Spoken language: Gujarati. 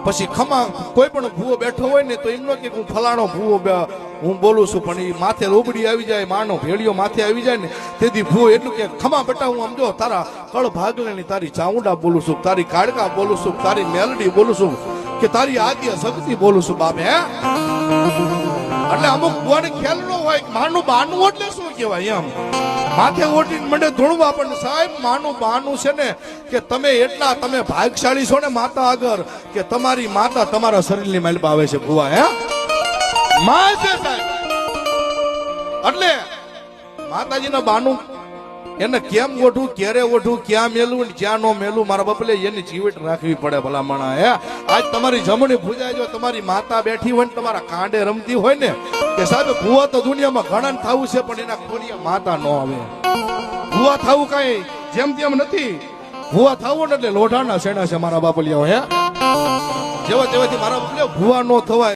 પછી ખમા કોઈ પણ ભૂવો બેઠો હોય ને તો એમનો કે હું ફલાણો ભૂવો હું બોલું છું, પણ એ માથે રોબડી આવી જાય, માનો ભેળિયો માથે આવી જાય ને તેથી ભૂવો એટલું કે ખમા બેટા હું સમજો તારા કળ ભાગલેની તારી ચાઉંડા બોલું છું, તારી કાળકા બોલું છું, તારી મેલડી બોલું છું, કે તારી આદ્ય શક્તિ બોલું છું બાપ. હે એટલે અમુક ભૂવાને ખ્યાલ ન હોય માનું બાનું એટલે શું કહેવાય એમ માથે ઓટીને મંડે ધૂણવા. પણ સાહેબ માનું બાનું છે ને કે તમે એટલા તમે ભાગશાળી છો ને માતા આગળ કે તમારી માતા તમારા શરીરની માલપા આવે છે ભૂવા. હે માં છે સાહેબ. એટલે માતાજીના બાનું એને કેમ ઓઢું, ક્યારે ઓઢું, ક્યાં મેલું ને ક્યાં ન મેલું, મારા બાપલે એની જીવટ રાખવી પડે ભલામણા. હે આજ તમારી જમણી ભૂજાય જો તમારી માતા બેઠી હોય ને તમારા કાંડે રમતી હોય ને કે સાહેબ ભૂવા તો દુનિયામાં ઘણા થવું છે, પણ એના ખોડિયા માતા ન આવે. ભૂવા થવું કઈ જેમ તેમ નથી. ભૂવા થવું ને એટલે લોઢાના શેણા છે મારા બાપલિયા. હે જેવા તેવાથી મારા બાપલિયા ભૂવા ન થવાય.